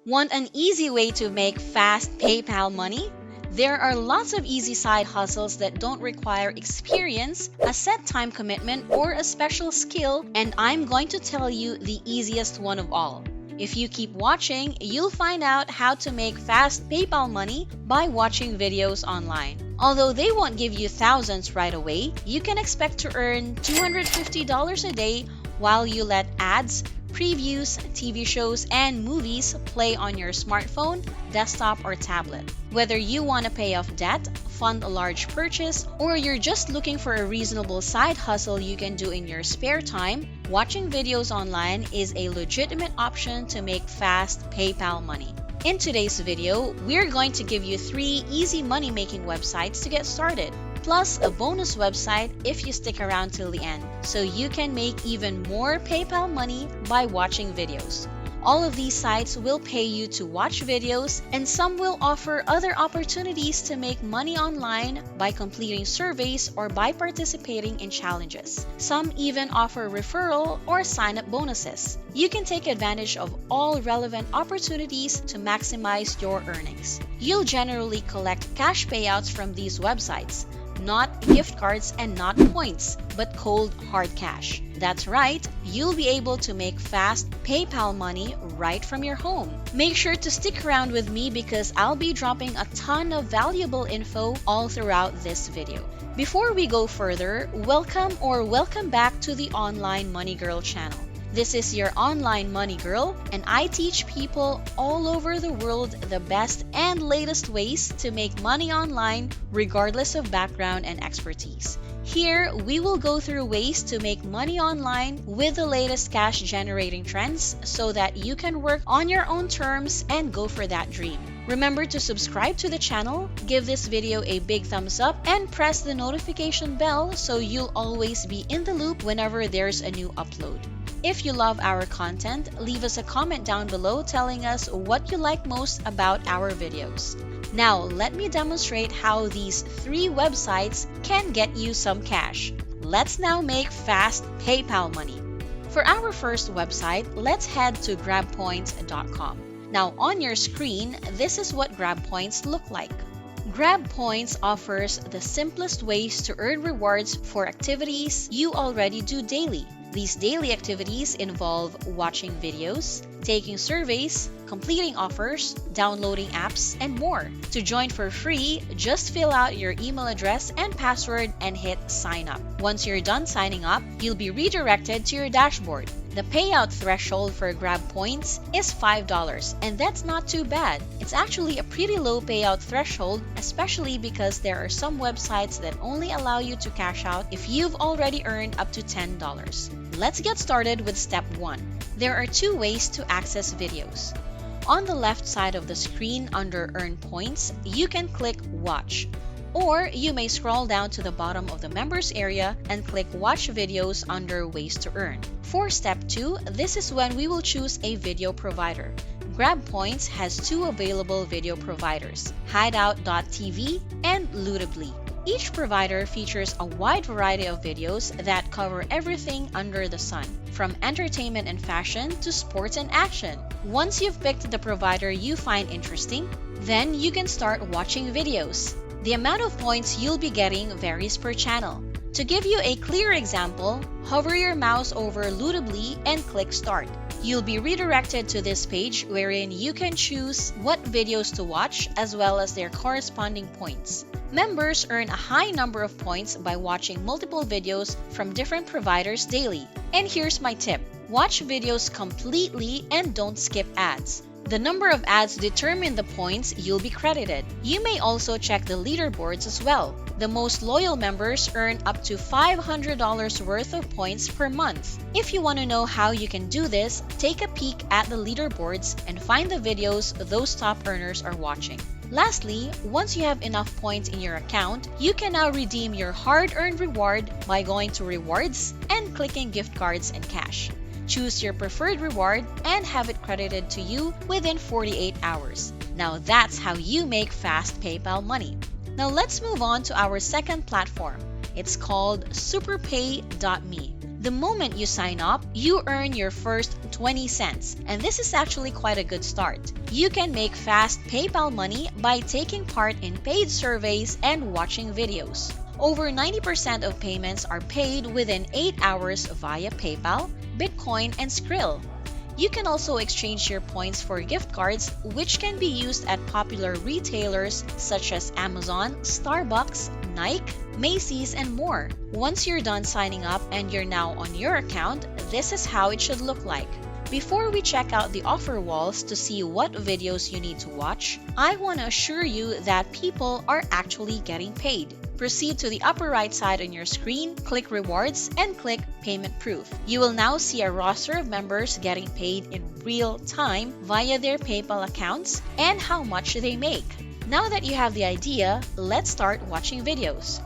Want an easy way to make fast PayPal money? There are lots of easy side hustles that don't require experience, a set time commitment, or a special skill, and I'm going to tell you the easiest one of all. If you keep watching, you'll find out how to make fast PayPal money by watching videos online. Although they won't give you thousands right away, you can expect to earn $250 a day while you let ads, previews, TV shows, and movies play on your smartphone, desktop, or tablet. Whether you want to pay off debt, fund a large purchase, or you're just looking for a reasonable side hustle you can do in your spare time, watching videos online is a legitimate option to make fast PayPal money. In today's video, we're going to give you 3 easy money-making websites to get started, plus a bonus website if you stick around till the end, so you can make even more PayPal money by watching videos. All of these sites will pay you to watch videos, and some will offer other opportunities to make money online by completing surveys or by participating in challenges. Some even offer referral or sign-up bonuses. You can take advantage of all relevant opportunities to maximize your earnings. You'll generally collect cash payouts from these websites, not gift cards and not points, but cold hard cash. That's right, you'll be able to make fast PayPal money right from your home. Make sure to stick around with me because I'll be dropping a ton of valuable info all throughout this video. Before we go further, welcome back to the Online Money Girl channel. This is your online money girl, and I teach people all over the world the best and latest ways to make money online regardless of background and expertise. Here, we will go through ways to make money online with the latest cash generating trends so that you can work on your own terms and go for that dream. Remember to subscribe to the channel, give this video a big thumbs up, and press the notification bell so you'll always be in the loop whenever there's a new upload. If you love our content, leave us a comment down below telling us what you like most about our videos. Now, let me demonstrate how these 3 websites can get you some cash. Let's now make fast PayPal money. For our first website, let's head to grabpoints.com. Now, on your screen, this is what GrabPoints look like. GrabPoints offers the simplest ways to earn rewards for activities you already do daily. These daily activities involve watching videos, taking surveys, completing offers, downloading apps, and more. To join for free, just fill out your email address and password and hit sign up. Once you're done signing up, you'll be redirected to your dashboard. The payout threshold for GrabPoints is $5, and that's not too bad. It's actually a pretty low payout threshold, especially because there are some websites that only allow you to cash out if you've already earned up to $10. Let's get started with step 1. There are 2 ways to access videos. On the left side of the screen under Earn Points, you can click Watch. Or you may scroll down to the bottom of the members area and click Watch Videos under Ways to Earn. For step 2, this is when we will choose a video provider. GrabPoints has 2 available video providers, Hideout.tv and Lootably. Each provider features a wide variety of videos that cover everything under the sun, from entertainment and fashion to sports and action. Once you've picked the provider you find interesting, then you can start watching videos. The amount of points you'll be getting varies per channel. To give you a clear example, hover your mouse over Lootably and click Start. You'll be redirected to this page wherein you can choose what videos to watch as well as their corresponding points. Members earn a high number of points by watching multiple videos from different providers daily. And here's my tip: watch videos completely and don't skip ads. The number of ads determine the points you'll be credited. You may also check the leaderboards as well. The most loyal members earn up to $500 worth of points per month. If you want to know how you can do this, take a peek at the leaderboards and find the videos those top earners are watching. Lastly, once you have enough points in your account, you can now redeem your hard-earned reward by going to Rewards and clicking Gift Cards and Cash. Choose your preferred reward and have it credited to you within 48 hours. Now that's how you make fast PayPal money. Now let's move on to our second platform. It's called Superpay.me. The moment you sign up, you earn your first 20 cents, and this is actually quite a good start. You can make fast PayPal money by taking part in paid surveys and watching videos. Over 90% of payments are paid within 8 hours via PayPal, Bitcoin, and Skrill. You can also exchange your points for gift cards, which can be used at popular retailers such as Amazon, Starbucks, Nike, Macy's, and more. Once you're done signing up and you're now on your account, this is how it should look like. Before we check out the offer walls to see what videos you need to watch, I want to assure you that people are actually getting paid. Proceed to the upper right side on your screen, click Rewards, and click Payment Proof. You will now see a roster of members getting paid in real time via their PayPal accounts and how much they make. Now that you have the idea, let's start watching videos.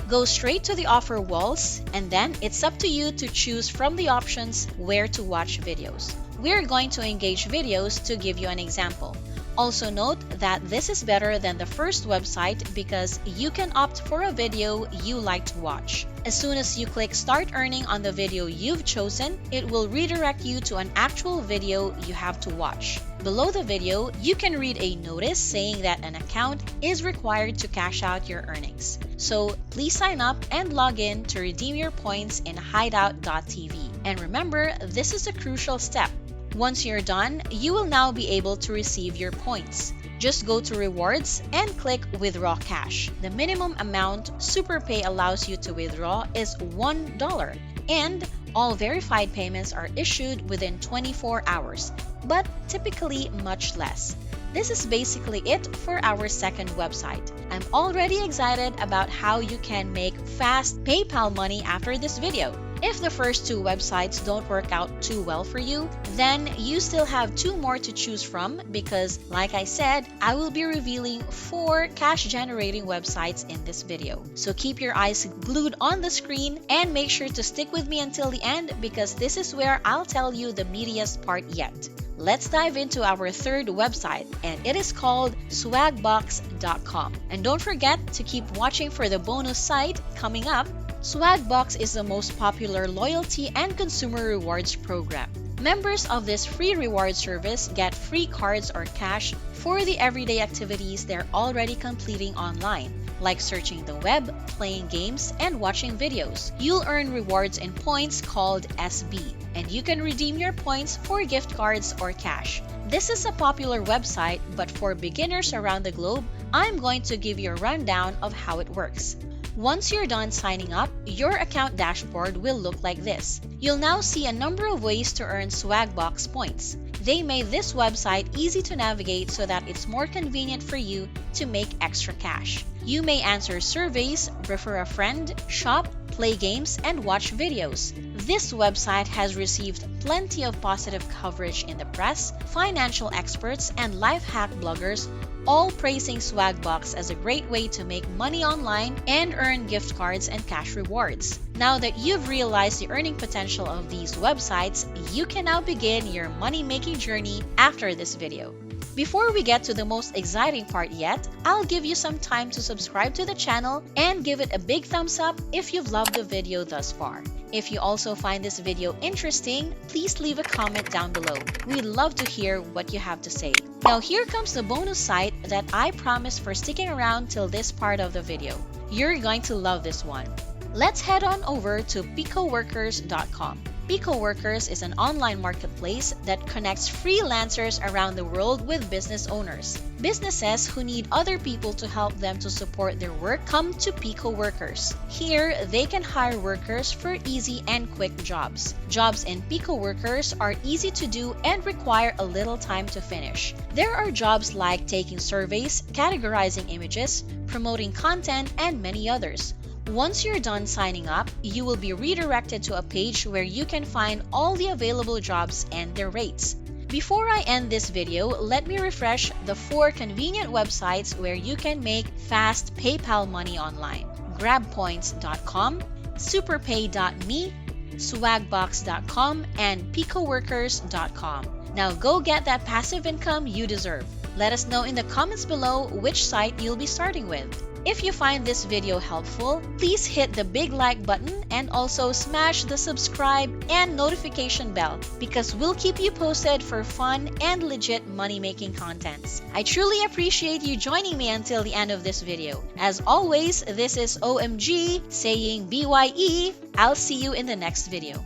Go straight to the offer walls, and then it's up to you to choose from the options where to watch videos. We're going to engage videos to give you an example. Also note that this is better than the first website because you can opt for a video you like to watch. As soon as you click Start Earning on the video you've chosen, it will redirect you to an actual video you have to watch. Below the video, you can read a notice saying that an account is required to cash out your earnings. So please sign up and log in to redeem your points in hideout.tv. And remember, this is a crucial step. Once you're done, you will now be able to receive your points. Just go to Rewards and click Withdraw Cash. The minimum amount SuperPay allows you to withdraw is $1, and all verified payments are issued within 24 hours, but typically much less. This is basically it for our second website. I'm already excited about how you can make fast PayPal money after this video. If the first two websites don't work out too well for you, then you still have 2 more to choose from because, like I said, I will be revealing 4 cash-generating websites in this video. So keep your eyes glued on the screen and make sure to stick with me until the end because this is where I'll tell you the meatiest part yet. Let's dive into our third website, and it is called swagbucks.com. And don't forget to keep watching for the bonus site coming up. Swagbucks is the most popular loyalty and consumer rewards program. Members of this free reward service get free cards or cash for the everyday activities they're already completing online, like searching the web, playing games, and watching videos. You'll earn rewards in points called SB, and you can redeem your points for gift cards or cash. This is a popular website, but for beginners around the globe, I'm going to give you a rundown of how it works. Once you're done signing up, your account dashboard will look like this. You'll now see a number of ways to earn Swagbucks points. They made this website easy to navigate so that it's more convenient for you to make extra cash. You may answer surveys, refer a friend, shop, play games, and watch videos. This website has received plenty of positive coverage in the press, financial experts, and life hack bloggers, all praising Swagbucks as a great way to make money online and earn gift cards and cash rewards. Now that you've realized the earning potential of these websites, you can now begin your money-making journey after this video. Before we get to the most exciting part yet, I'll give you some time to subscribe to the channel and give it a big thumbs up if you've loved the video thus far. If you also find this video interesting, please leave a comment down below. We'd love to hear what you have to say. Now here comes the bonus site that I promise for sticking around till this part of the video. You're going to love this one. Let's head on over to picoworkers.com. PicoWorkers is an online marketplace that connects freelancers around the world with business owners. Businesses who need other people to help them to support their work come to PicoWorkers. Here, they can hire workers for easy and quick jobs. Jobs in PicoWorkers are easy to do and require a little time to finish. There are jobs like taking surveys, categorizing images, promoting content, and many others. Once you're done signing up, you will be redirected to a page where you can find all the available jobs and their rates. Before I end this video, let me refresh the 4 convenient websites where you can make fast PayPal money online: grabpoints.com, superpay.me, swagbucks.com, and picoworkers.com. Now go get that passive income you deserve. Let us know in the comments below which site you'll be starting with. If you find this video helpful, please hit the big like button and also smash the subscribe and notification bell because we'll keep you posted for fun and legit money-making contents. I truly appreciate you joining me until the end of this video. As always, this is OMG saying BYE. I'll see you in the next video.